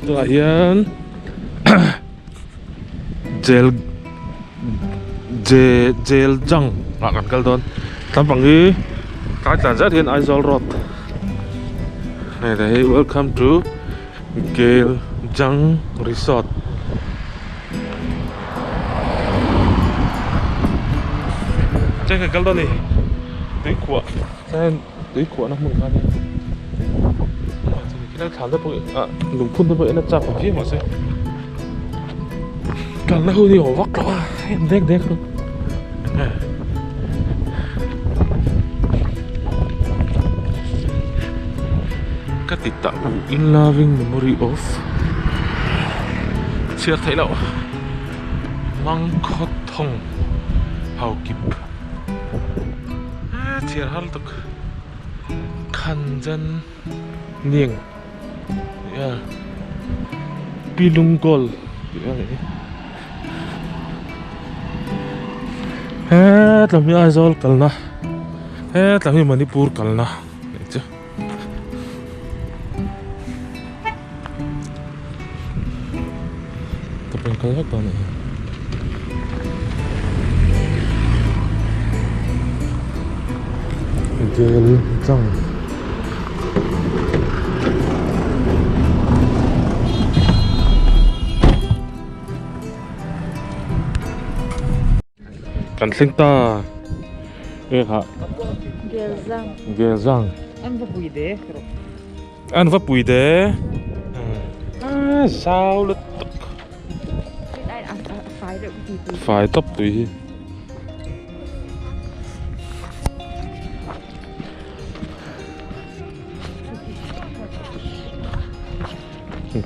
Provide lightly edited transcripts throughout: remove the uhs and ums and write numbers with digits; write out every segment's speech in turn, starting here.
Tua hian Jail Jang kan kal don tampang hi kai tan zat hian Aizawl Road hey welcome to Jail Jang Resort. Chắc cái đó này túi của nó mừng ra đây cái nó tháo ra bụi lùng phun ra bụi nó chạm vào phía mà xem càng nó hơi đi hổ vóc đó em đếch không các tịch tạo in loving memory of chưa thấy đâu mang khót thông hào kịp thiệt hal tuk khăn dân niềng pilunggol hết làm như Aizawl kalna hết làm như Manipur kalna chứ tập trung cái hết này Jail Jang. Cảnh sinh ta hả? Jail Jang. Ăn vấp bụi đế. Sao lứt phải tóc tùy.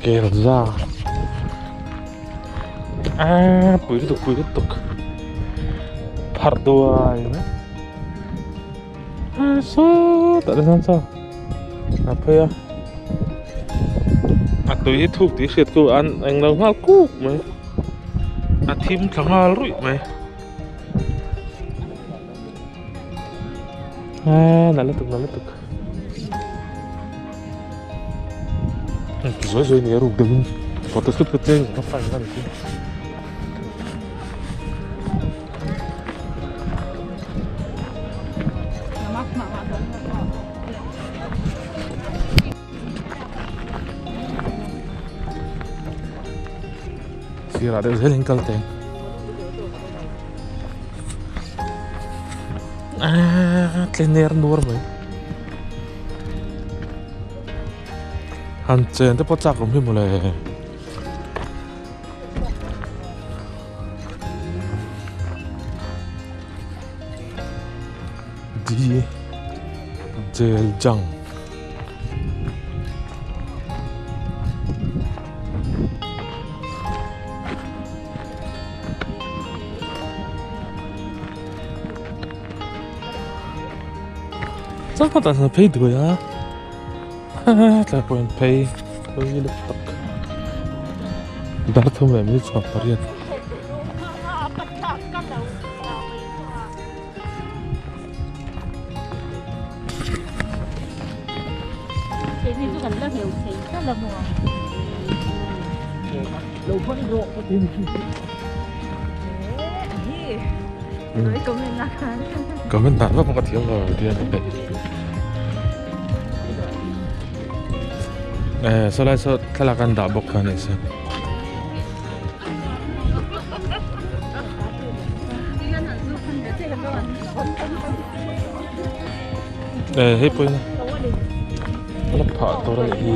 Jail Jang. Bụi tiếp tục. Pardoai so tak ada sansa apa ya atau itu di situ ang lang hal ku mai atim thangal rui mai nalatuk rồi ni ruk deng foto shoot kecil apa kan itu Sira ada zeling kalteng. Kleiner nur mai. Hanchen te pocak rom hi mole. Di Jail Jang. Sao ta pay được ya? Là quên pay, tôi đi lúc tắc. Đã thông về mới chọn phát hiện. Thế thì tôi cần là hiểu thấy rất là buồn. Đâu vẫn rộ có tiếng gì. Nói comment là khán. Comment nào không có tiếng rồi điên này. Sau này sau thay là căn đạo bốc khăn này xem. Hết bôi này. Nó phở tôi đây đi.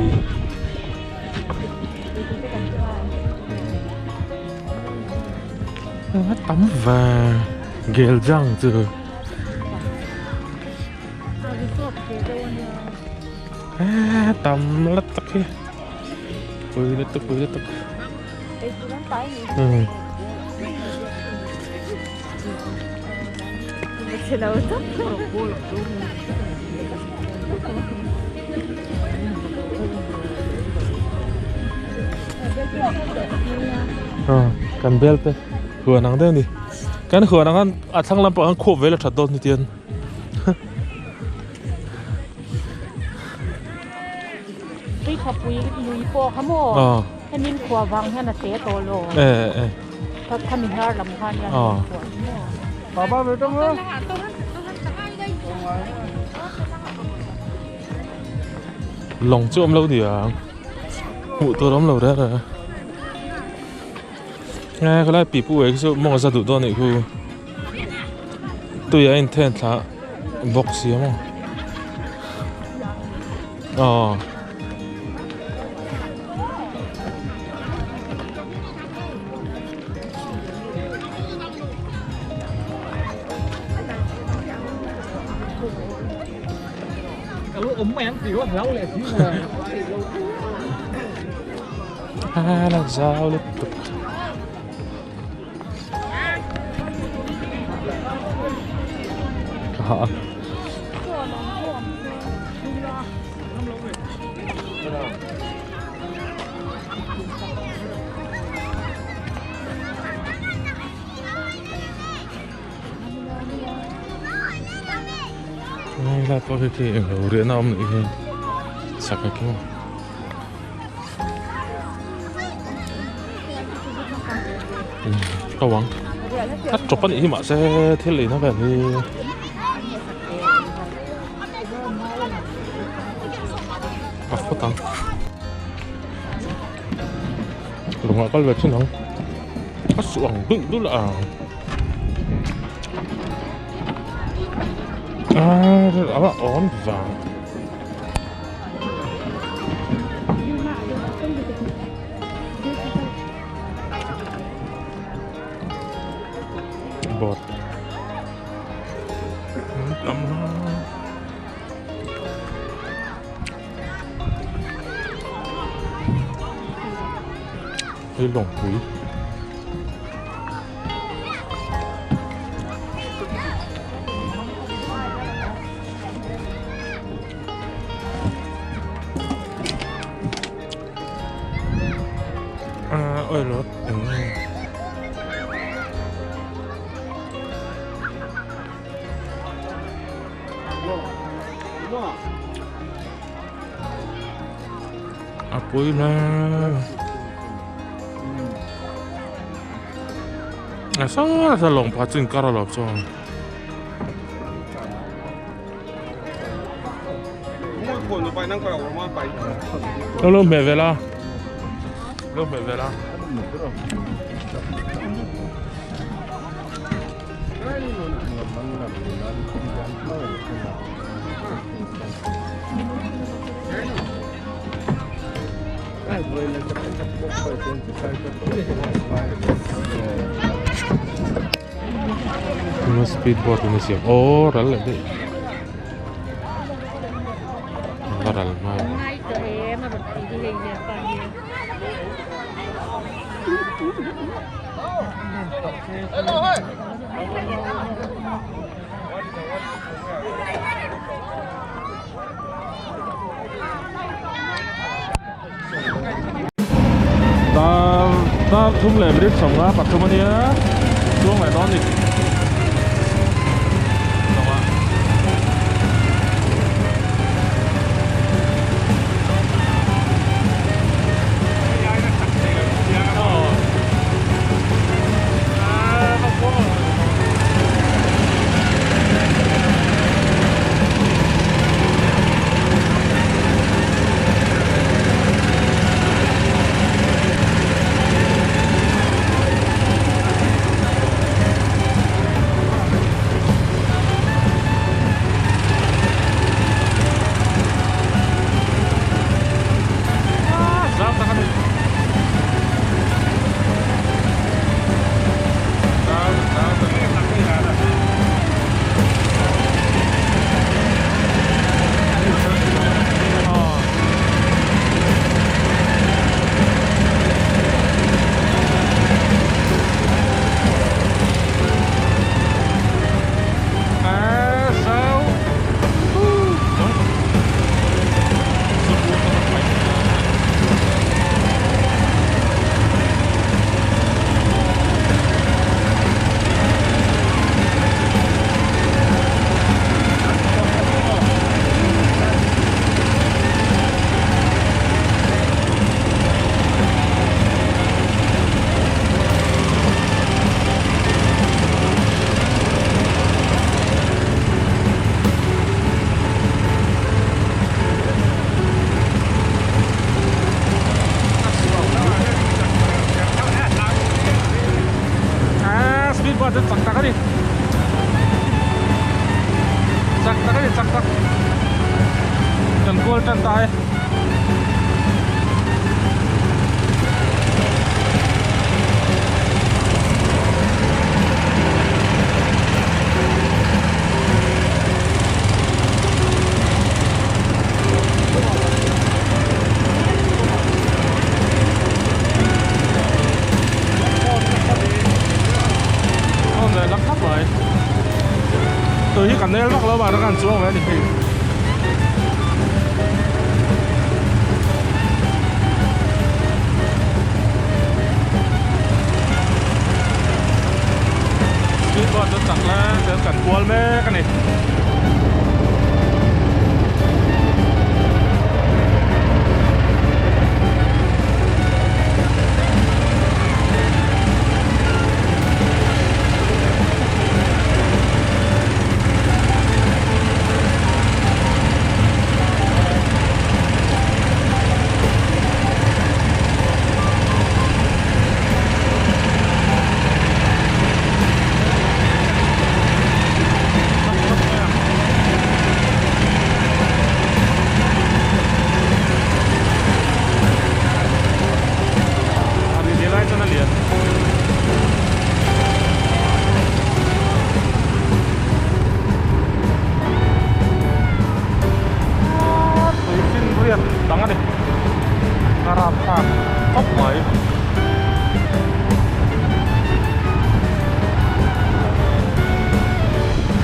Tắm và Jail Jang chưa. Tắm lất tắc kia. Bơi lất tắc. Cần bel pe. Hùa nắng đây đi. Cái hùa nắng ăn thằng làm bọn ăn khổ với là thật đôn như tiền. ขับวีลุยปอขโมย ờ แค่นินขวาวังแค่น่ะเตะโตโล ê ถ้ามีฮาร์ลำคัญกัน Bà ba về trong nữa. lòng chưa lâu thì à hụ tôi lắm lâu đấy rồi nghe có lẽ bị phụ ấy số mong ra tụi tôi này khu tôi ấy intent là box gì mà ờ Ống mẹ thì có lâu lẹ xíu rồi. là sao liên tục hả là có cái đầu điện ông này sạc cái kia có vắng cắt chụp cái gì mà sẽ thiết lý nó về thì à có tăng đúng là có việc chứ không có sự ẩn định đúng là đó là ổn vàng bột lắm cái lồng quý ơi nó à bôi na à sao sao lòng phá chân cả rồi cho nó luôn về là lúc về là nó speedboat ini siap oh rel itu rel mau ngay từ em mà bật đi hình đẹp còn nhiều ta thum lệ biết sống á bắt thum anh nhá xuống lại đón đi chứ chắc đi. Chắc đi, chắc. Trần cua trần tay. Từ khi cắn đây bắt lâu bà nó cắn xuống vậy thì chứ còn rất chắc là sẽ cắn cuốn mấy cái này tangan deh ngarapan top boy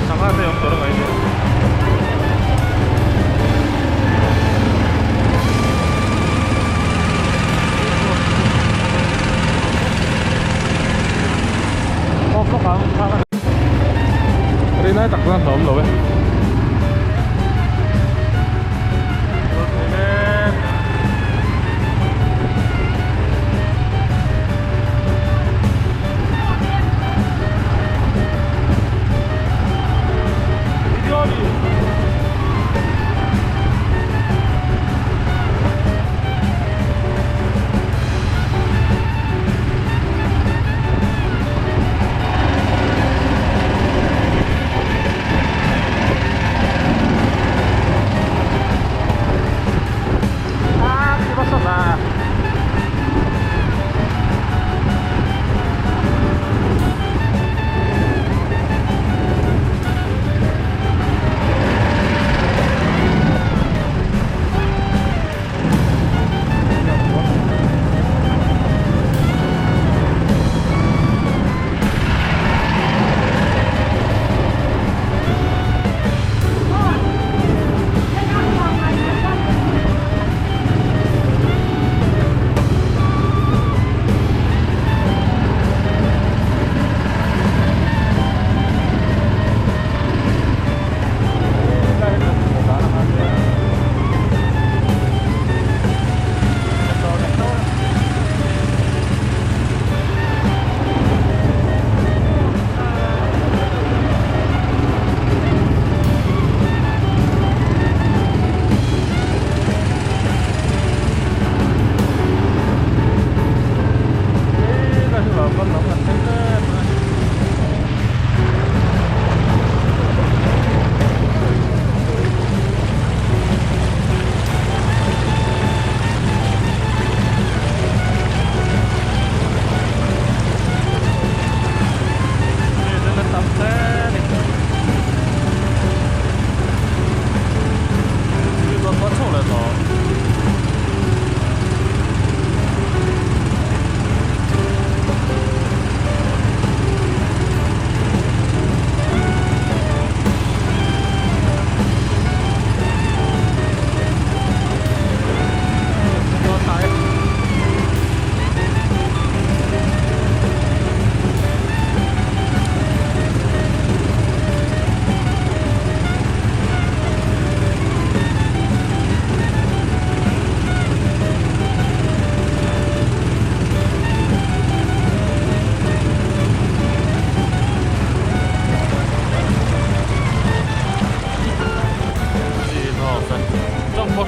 sangat yang dorong aja vlog không cái này tặng ra thơm rồi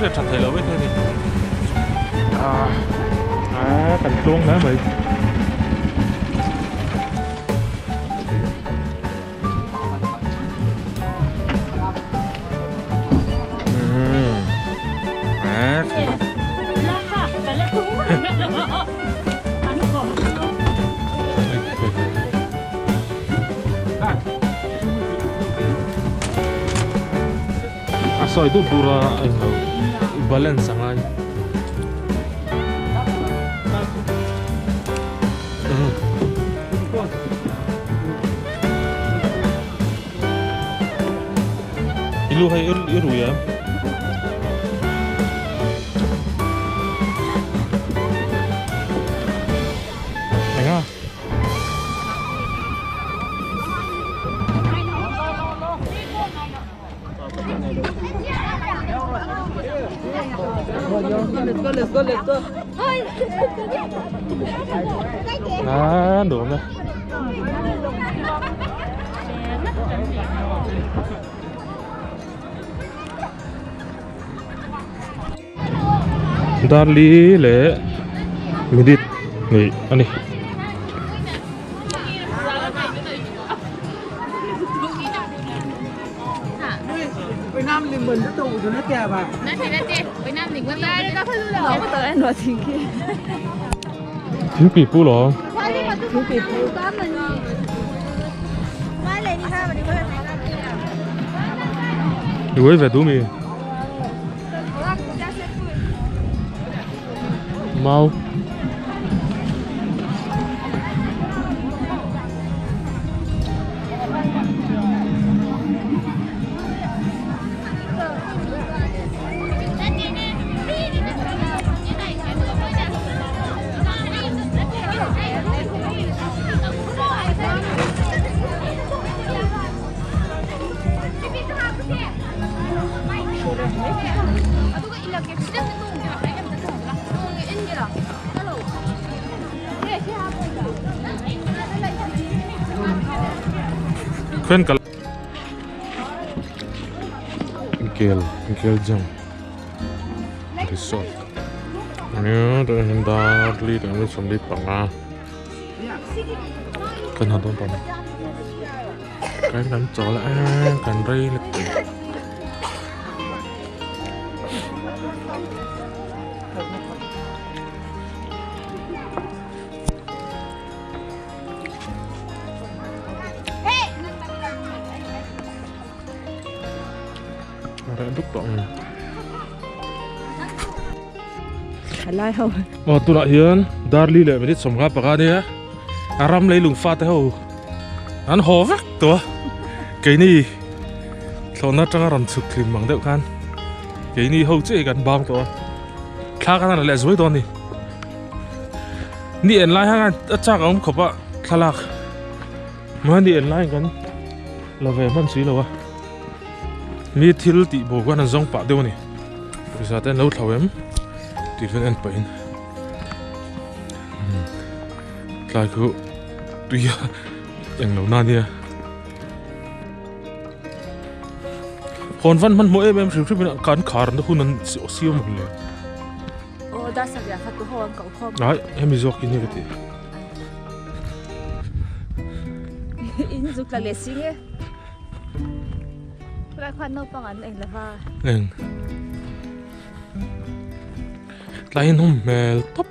sẽ chặt thấy lâu với thế thì cảnh xuống nữa vậy soi tu pura anh đâu balance sang anh ilu hay iru ya anh à à đủ rồi Darli le midit ni ani Việt Nam thì mình rất tụ cho nó kìa bà. Nói thì là chị, Việt Nam thì quân ta có thứ là không có tới anh nói thì kia. thiếu bị pu lo Thiếu bị phụ có mình. Mai lên đi ha mà đi quên. đuổi về tú mi mau khuyên cả kel jam resort nhớ tôi hiện đã đi đến với sông đi bằng à cần hàng đông bằng cái đánh chó lại cần ray lực đúc động Lai không? tu lại hiền Darli lại mới sống gặp bác đi á Aram lấy lùng pha thế hầu anh hồ vắtตัวcái này sau nó chẳng làm sụp thì mang được kan cái này hầu chơiกันbangตัวkhác cái này là dốiตัวnàyนี่lại hàng chắc ông khóc á thắc màนี่lạiกันlà vềมันsuy rồiมีทิลติบอกว่านั่นจงปะเดียวนี่บริษัทนั้นเราทำเองที่เป็นอันเป็นหลายคนตัวอย่างเราหน้าเนี่ยคนวันมันมั่วเองสิ่งที่เป็นการขาดนั่นคุณนั่นเสียหมดเลยโอ้ได้สักอย่างครับทุกคนกับครอบไอ้เอ็มจอกกินยังไงอินจุกละเลสิเงไรควันนกปังอันเองละว่าเองไล่นุ่มแมลท็อป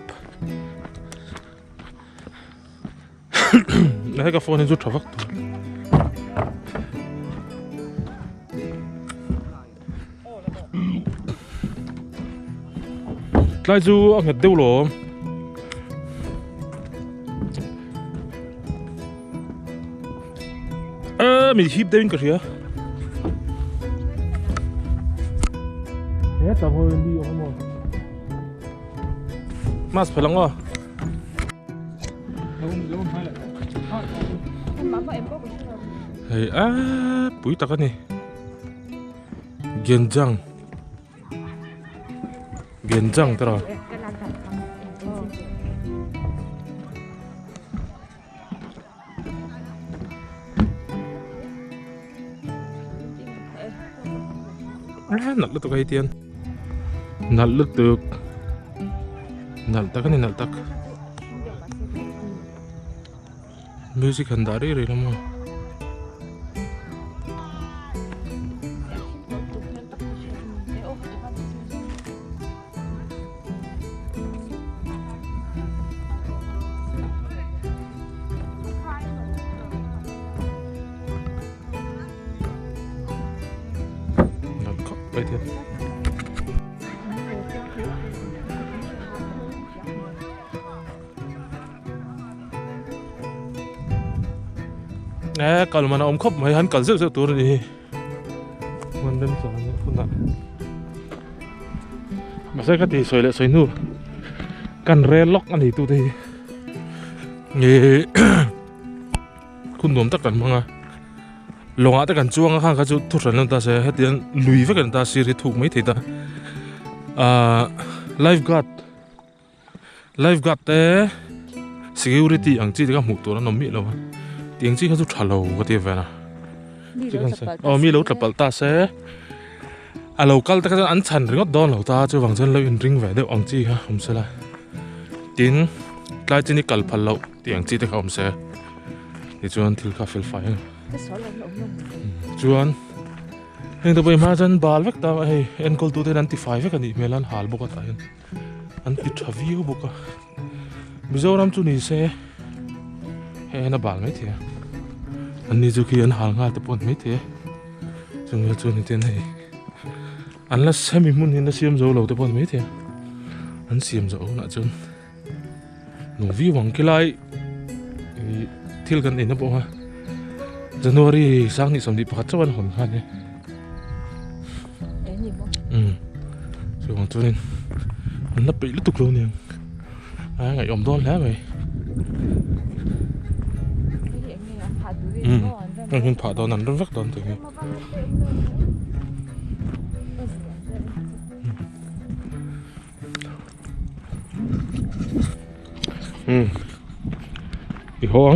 แล้วให้กับโฟนจุดทวักตัวไล่จูอังเดียวหรอมีฮิปเดวินก็เสียแต่พอเป็นดีออกมามาสเพลังอ่ะเฮ้ยปุ๋ยตะกันนี่เกียนจังตระนัดlu tuh kahitianนัดlu tuhนัดtak kanนัดtak musik handari re lama vậy thì nè còn mà nó ôm khóc mấy hắn cần rượu tuổi rồi đi mình đem sợ như phun nặng mà sẽ cái gì xoay lại xoay nụ cần re lock anh thì tôi thì ngheคุณหนุ่มตะกันมั้งอะลงอาตะกันจ้วงข้างเขาจะทุเรศนั่นตาเสียให้เดียนลุยไปกันตาสิริถูกไหมทีตาไลฟ์การ์ดแต่ security อังจีที่เขาหมุกตัวนั้นนมีแล้ววะที่อังจีเขาจะทะเลาะกันที่เวน่ะที่กันเสียมีรถกระเป๋าตาเสียเราคัลตะกันอันชันเรื่องดอนเราตาจะวางเส้นเราอินริงแหวนเดี๋ยวอังจีฮะผมเสียละทิ้งกลายจะนี่กัลพัลเราที่อังจีที่เขาผมเสียที่จวนที่คาเฟ่ไฟจวนเห็นตัวไปมาจันบาลเวกตาไอ้เอ็นกอลตัวเท่านั้นที่ไฟเวกันนี่เมลันหาลบุกตายอันปิดทวีวบุกมิจารามจุนี่เซ่เฮ้ยน่าบาลไม่เที่ยอันนี้จุกี้อันหาลงาแต่ปนไม่เที่ยจงเลือกจุนี่เท่าไหนอันละเซมิมุนเห็นน่าเสียมโจเราแต่ปนไม่เที่ยอันเสียมโจน่ะจนหนูวิวังกิไลที่กันเองนะบอกว่าจันทร์ที่สร้างนิสมดีพัฒน์จะวันหนขันเนี่ยส่วนตัวนี้มันนับปีลุตุกโลเนี่ยไงอมโดนแล้วไหมมันเป็นผ่าตอนนั้นต้องรักตอนถึงเนี่ยอีกห้อง